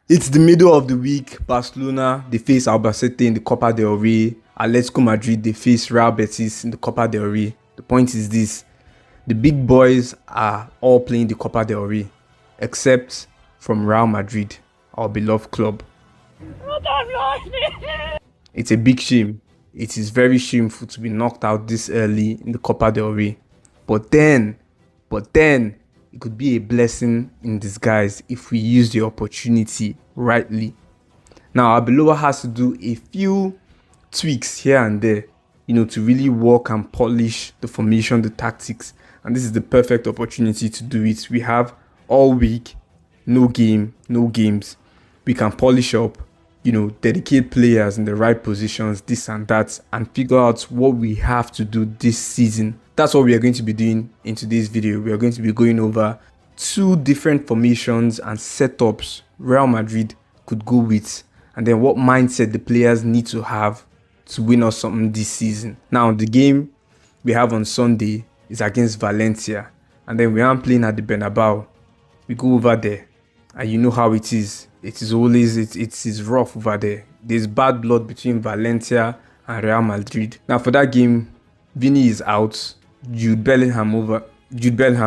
It's the middle of the week. Barcelona, they face Albacete in the Copa del Rey. Atletico Madrid, they face Real Betis in the Copa del Rey. The point is this. The big boys are all playing the Copa del Rey. Except from Real Madrid, our beloved club. It's a big shame. It is very shameful to be knocked out this early in the Copa del Rey. But then, it could be a blessing in disguise if we use the opportunity rightly. Now, Arbeloa has to do a few tweaks here and there, to really work and polish the formation, the tactics. And this is the perfect opportunity to do it. We have all week, no games. We can polish up, dedicate players in the right positions, this and that, and figure out what we have to do this season. That's what we are going to be doing in today's video. We are going to be going over 2 different formations and setups Real Madrid could go with, and then what mindset the players need to have to win us something this season. Now, the game we have on Sunday is against Valencia, and then we aren't playing at the Bernabeu. We go over there, and you know how it is. It is always, it is rough over there. There's bad blood between Valencia and Real Madrid. Now, for that game, Vini is out. Jude Bellingham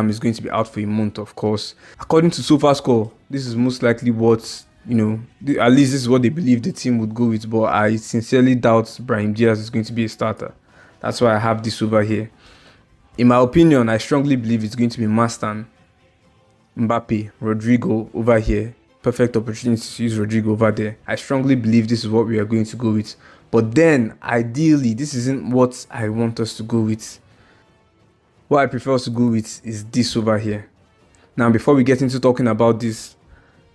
is going to be out for a month, of course. According to SofaScore, this is most likely what, at least this is what they believe the team would go with. But I sincerely doubt Brahim Diaz is going to be a starter. That's why I have this over here. In my opinion, I strongly believe it's going to be Mastan, Mbappe, Rodrigo over here. Perfect opportunity to use Rodrigo over there. I strongly believe this is what we are going to go with. But then, ideally, this isn't what I want us to go with. What I prefer us to go with is this over here. Now, before we get into talking about this,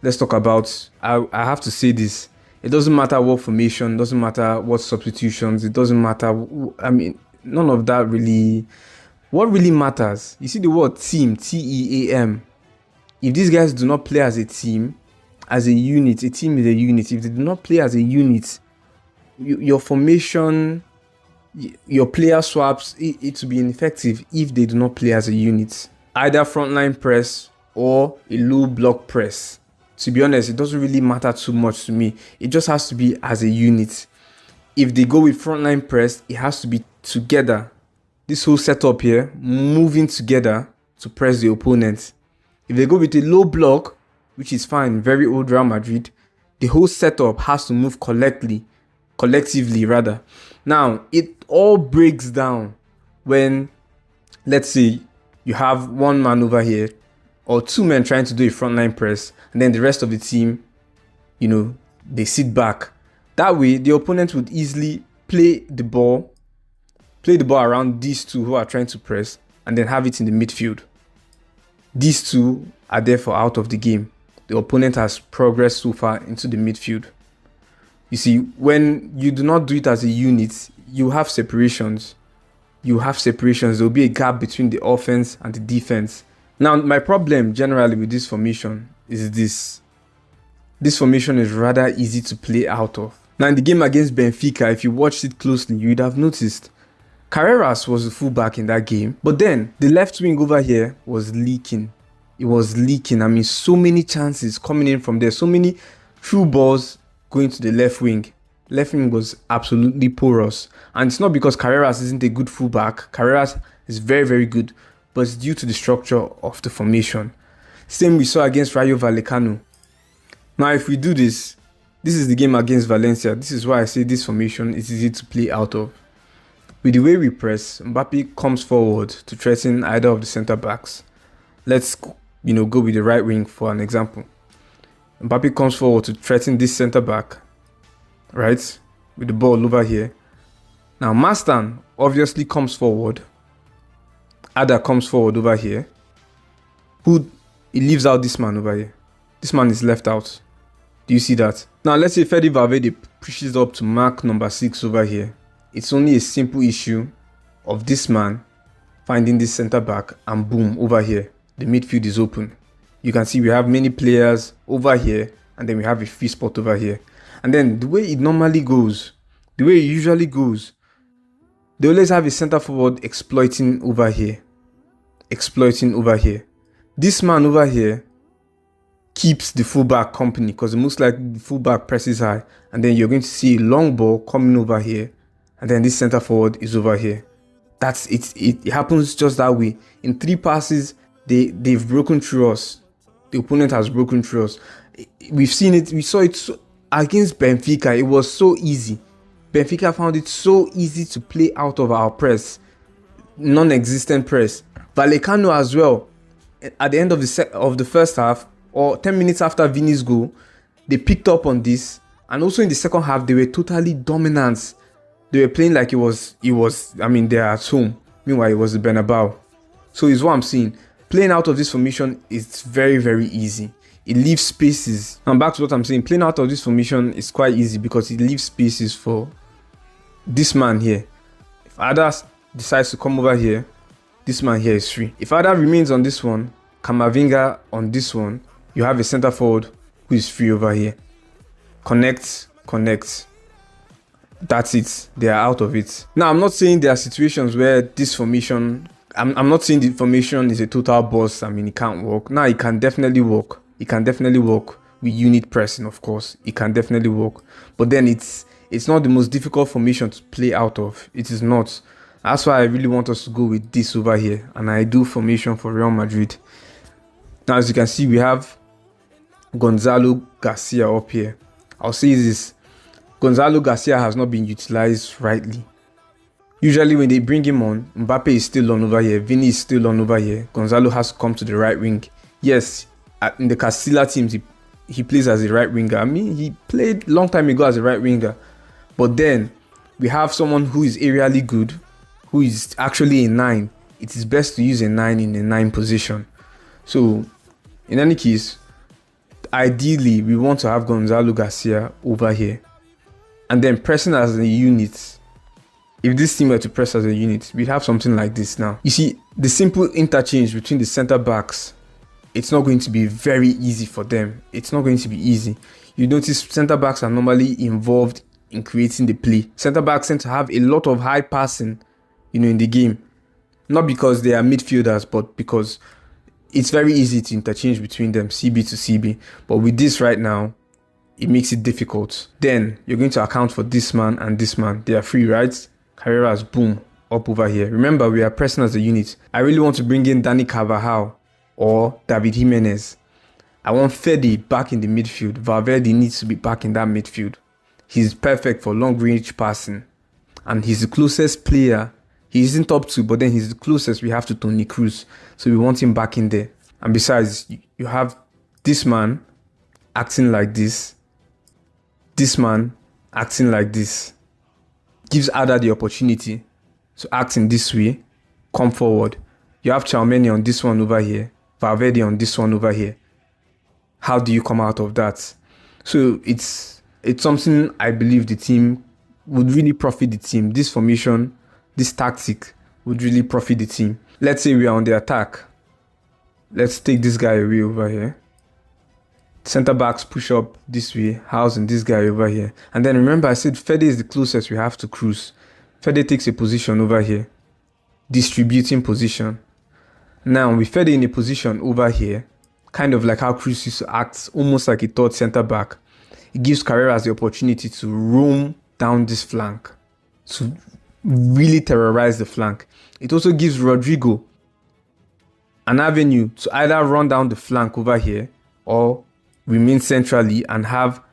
let's talk about, I have to say this. It doesn't matter what formation, doesn't matter what substitutions, it doesn't matter, none of that really. What really matters, you see the word team, T-E-A-M. If these guys do not play as a team, as a unit, a team is a unit. If they do not play as a unit, your formation, your player swaps, it will be ineffective if they do not play as a unit. Either frontline press or a low block press. To be honest, it doesn't really matter too much to me. It just has to be as a unit. If they go with frontline press, it has to be together. This whole setup here, moving together to press the opponent. If they go with a low block, which is fine, very old Real Madrid, the whole setup has to move collectively. Now, it all breaks down when, let's say, you have one man over here or 2 men trying to do a frontline press, and then the rest of the team, they sit back. That way, the opponent would easily play the ball around these 2 who are trying to press, and then have it in the midfield. These 2 are therefore out of the game. The opponent has progressed so far into the midfield. You see, when you do not do it as a unit, you have separations. There will be a gap between the offense and the defense. Now, my problem generally with this formation is this. This formation is rather easy to play out of. Now, in the game against Benfica, if you watched it closely, you would have noticed Carreras was the fullback in that game. But then, the left wing over here was leaking. It was leaking. So many chances coming in from there. So many through balls going to the left wing. Left wing was absolutely porous. And it's not because Carreras isn't a good fullback. Carreras is very, very good. But it's due to the structure of the formation. Same we saw against Rayo Vallecano. Now, if we do this is the game against Valencia. This is why I say this formation is easy to play out of. With the way we press, Mbappe comes forward to threaten either of the centre backs. Let's go with the right wing for an example. Mbappe comes forward to threaten this centre back, right? With the ball over here. Now, Mastan obviously comes forward. Ada comes forward over here. He leaves out this man over here. This man is left out. Do you see that? Now, let's say Fede Valverde pushes up to mark number 6 over here. It's only a simple issue of this man finding this centre back, and boom, over here, the midfield is open. You can see we have many players over here, and then we have a free spot over here. And then the way it normally goes, the way it usually goes, they always have a centre forward exploiting over here. This man over here keeps the fullback company, because most likely the fullback presses high, and then you're going to see a long ball coming over here, and then this center forward is over here. That's it. It happens just that way. In 3 passes, they've broken through us. The opponent has broken through us. We've seen it. We saw it against Benfica. It was so easy. Benfica found it so easy to play out of our press, non-existent press. Vallecano as well. At the end of the first half, or 10 minutes after Vini's goal, they picked up on this, and also in the second half, they were totally dominant. They were playing like it was. I mean, they're at home. Meanwhile, it was the Bernabeu. So it's what I'm saying. Playing out of this formation is very, very easy. It leaves spaces. And back to what I'm saying. Playing out of this formation is quite easy because it leaves spaces for this man here. If Ada decides to come over here, this man here is free. If Ada remains on this one, Kamavinga on this one, you have a center forward who is free over here. Connect. That's it. They are out of it. Now, I'm not saying there are situations where this formation, I'm not saying the formation is a total bust. I mean, it can't work. Now, it can definitely work. It can definitely work with unit pressing, of course. It can definitely work. But then it's not the most difficult formation to play out of. It is not. That's why I really want us to go with this over here. And I do formation for Real Madrid. Now, as you can see, we have Gonzalo Garcia up here. I'll say this. Gonzalo Garcia has not been utilized rightly. Usually when they bring him on, Mbappe is still on over here. Vini is still on over here. Gonzalo has to come to the right wing. Yes, in the Castilla teams, he plays as a right winger. I mean, he played long time ago as a right winger. But then, we have someone who is aerially good, who is actually a 9. It is best to use a 9 in a 9 position. So, in any case, ideally, we want to have Gonzalo Garcia over here. And then pressing as a unit. If this team were to press as a unit, we'd have something like this now. You see, the simple interchange between the center backs, it's not going to be very easy for them. It's not going to be easy. You notice center backs are normally involved in creating the play. Center backs tend to have a lot of high passing, in the game. Not because they are midfielders, but because it's very easy to interchange between them, CB to CB. But with this right now, it makes it difficult. Then you're going to account for this man and this man. They are free, right? Carreras, boom, up over here. Remember, we are pressing as a unit. I really want to bring in Dani Carvajal or David Jimenez. I want Fede back in the midfield. Valverde needs to be back in that midfield. He's perfect for long range passing. And he's the closest player. He isn't top 2, but then he's the closest we have to Toni Kroos. So we want him back in there. And besides, you have this man acting like this. This man acting like this. Gives Ada the opportunity to act in this way. Come forward. You have Tchouaméni on this one over here. Valverde on this one over here. How do you come out of that? So it's something I believe the team would really profit the team. This formation, this tactic would really profit the team. Let's say we are on the attack. Let's take this guy away over here. Center backs push up this way, housing this guy over here. And then remember I said Fede is the closest we have to Kroos. Fede takes a position over here. Distributing position. Now with Fede in a position over here, kind of like how Kroos used to act, almost like a third center back. It gives Carreras the opportunity to roam down this flank. To really terrorize the flank. It also gives Rodrigo an avenue to either run down the flank over here or remain centrally and have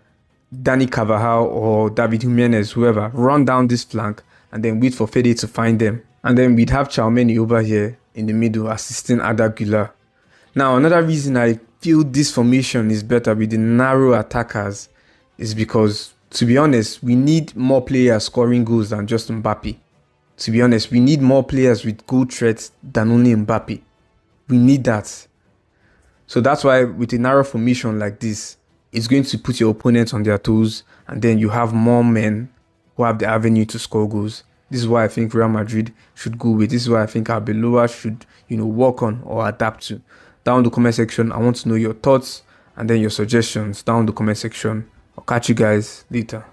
Dani Carvajal or David Jimenez, whoever, run down this flank and then wait for Fede to find them. And then we'd have Tchouaméni over here in the middle assisting Ada Güler. Now, another reason I feel this formation is better with the narrow attackers is because, to be honest, we need more players scoring goals than just Mbappe. To be honest, we need more players with goal threats than only Mbappe. We need that. So that's why with a narrow formation like this, it's going to put your opponents on their toes, and then you have more men who have the avenue to score goals. This is why I think Real Madrid should go with. This is why I think Arbeloa should, work on or adapt to. Down in the comment section, I want to know your thoughts and then your suggestions down in the comment section. I'll catch you guys later.